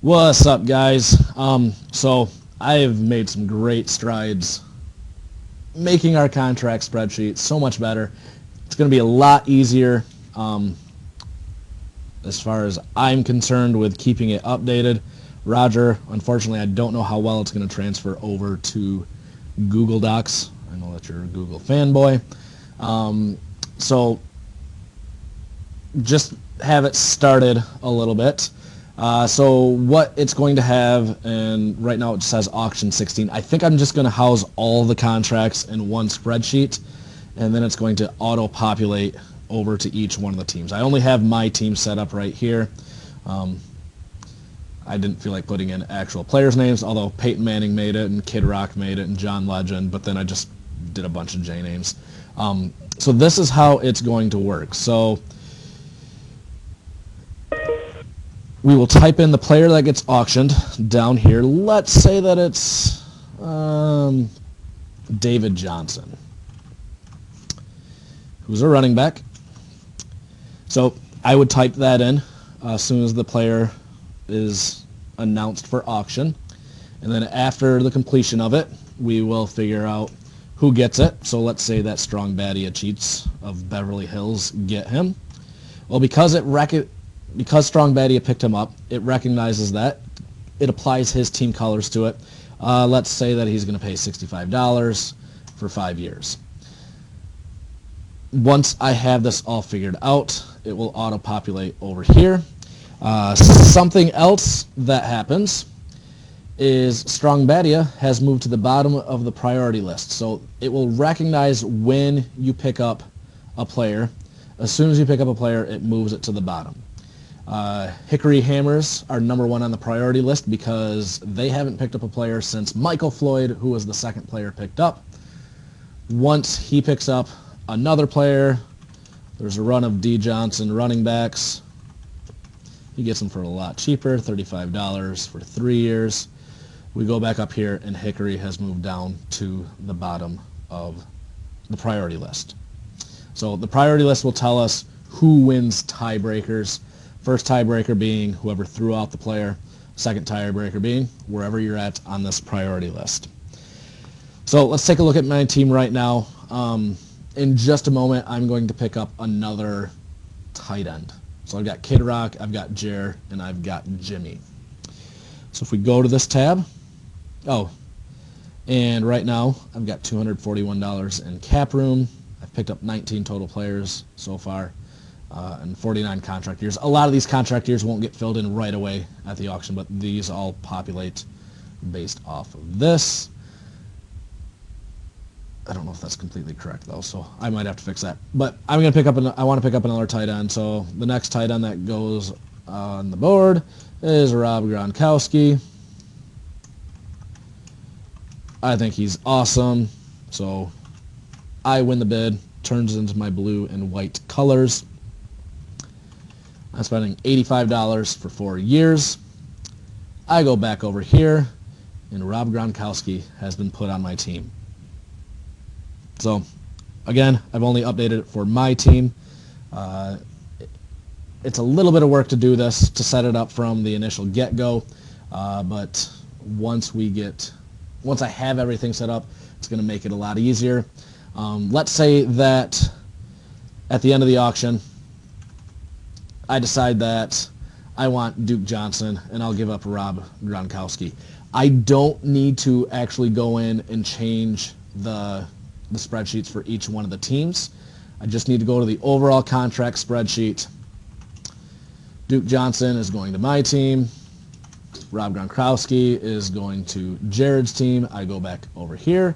What's up, guys? So I've made some great strides making our contract spreadsheet so much better. It's going to be a lot easier as far as I'm concerned with keeping it updated. Roger, unfortunately, I don't know how well it's going to transfer over to Google Docs. I know that you're a Google fanboy. So just have it started a little bit. So what it's going to have, and right now it says auction 16. I think I'm just going to house all the contracts in one spreadsheet, and then it's going to auto-populate over to each one of the teams. I only have my team set up right here. I didn't feel like putting in actual players' names, although Peyton Manning made it, and Kid Rock made it, and John Legend, but then I just did a bunch of J names. So this is how it's going to work. So we will type in the player that gets auctioned down here. Let's say that it's David Johnson, who's a running back. So I would type that in as soon as the player is announced for auction. And then after the completion of it, we will figure out who gets it. So let's say that Strong Badia Cheats of Beverly Hills get him. Well, because Strong Badia picked him up, it recognizes that. It applies his team colors to it. Let's say that he's going to pay $65 for 5 years. Once I have this all figured out, it will auto-populate over here. Something else that happens is Strong Badia has moved to the bottom of the priority list. So it will recognize when you pick up a player. As soon as you pick up a player, it moves it to the bottom. Hickory Hammers are number one on the priority list because they haven't picked up a player since Michael Floyd, who was the second player picked up. Once he picks up another player, there's a run of D. Johnson running backs. He gets them for a lot cheaper, $35 for 3 years. We go back up here, and Hickory has moved down to the bottom of the priority list. So the priority list will tell us who wins tiebreakers. First tiebreaker being whoever threw out the player. Second tiebreaker being wherever you're at on this priority list. So let's take a look at my team right now. In just a moment, I'm going to pick up another tight end. So I've got Kid Rock, I've got Jer, and I've got Jimmy. So if we go to this tab, and right now I've got $241 in cap room. I've picked up 19 total players so far. And 49 contract years. A lot of these contract years won't get filled in right away at the auction, but these all populate based off of this. I don't know if that's completely correct though, so I might have to fix that. But I'm going to pick up. I want to pick up another tight end. So the next tight end that goes on the board is Rob Gronkowski. I think he's awesome. So I win the bid. Turns into my blue and white colors. I'm spending $85 for 4 years. I go back over here, and Rob Gronkowski has been put on my team. So, again, I've only updated it for my team. It's a little bit of work to do this, to set it up from the initial get-go, but once I have everything set up, it's going to make it a lot easier. Let's say that at the end of the auction, I decide that I want Duke Johnson, and I'll give up Rob Gronkowski. I don't need to actually go in and change the spreadsheets for each one of the teams. I just need to go to the overall contract spreadsheet. Duke Johnson is going to my team. Rob Gronkowski is going to Jared's team. I go back over here.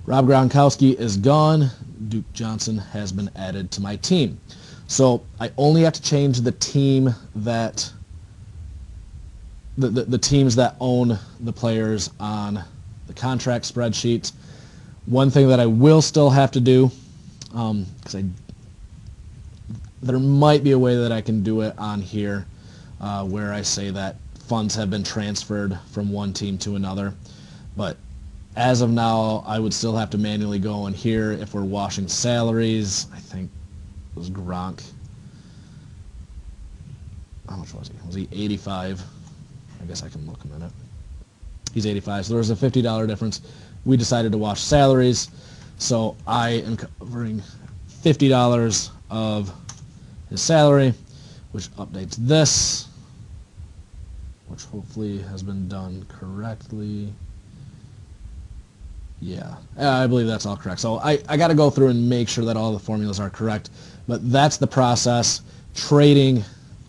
Rob Gronkowski is gone. Duke Johnson has been added to my team. So I only have to change the team that the teams that own the players on the contract spreadsheet. One thing that I will still have to do, because there might be a way that I can do it on here, where I say that funds have been transferred from one team to another, but as of now, I would still have to manually go in here if we're washing salaries. I think it was Gronk. How much was he? Was he 85? I guess I can look a minute. He's 85, so there was a $50 difference. We decided to wash salaries, so I am covering $50 of his salary, which updates this, which hopefully has been done correctly. Yeah, I believe that's all correct. So I got to go through and make sure that all the formulas are correct, but that's the process. Trading,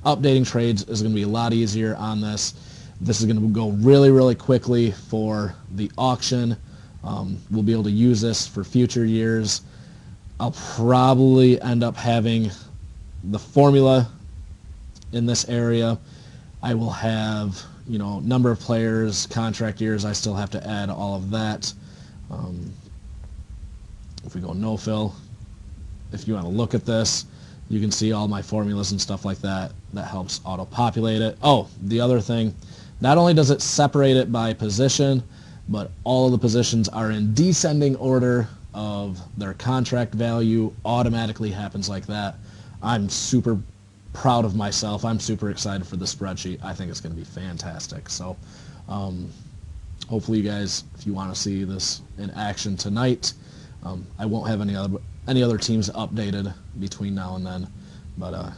updating trades is going to be a lot easier on this. This is going to go really, really quickly for the auction. We'll be able to use this for future years. I'll probably end up having the formula in this area. I will have, number of players, contract years. I still have to add all of that. If we go no-fill, if you want to look at this, you can see all my formulas and stuff like that. That helps auto-populate it. Oh, the other thing, not only does it separate it by position, but all of the positions are in descending order of their contract value. Automatically happens like that. I'm super proud of myself. I'm super excited for the spreadsheet. I think it's going to be fantastic. So hopefully you guys, if you want to see this in action tonight, I won't have any other teams updated between now and then. But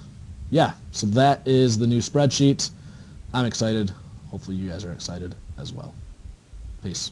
yeah, so that is the new spreadsheet. I'm excited. Hopefully you guys are excited as well. Peace.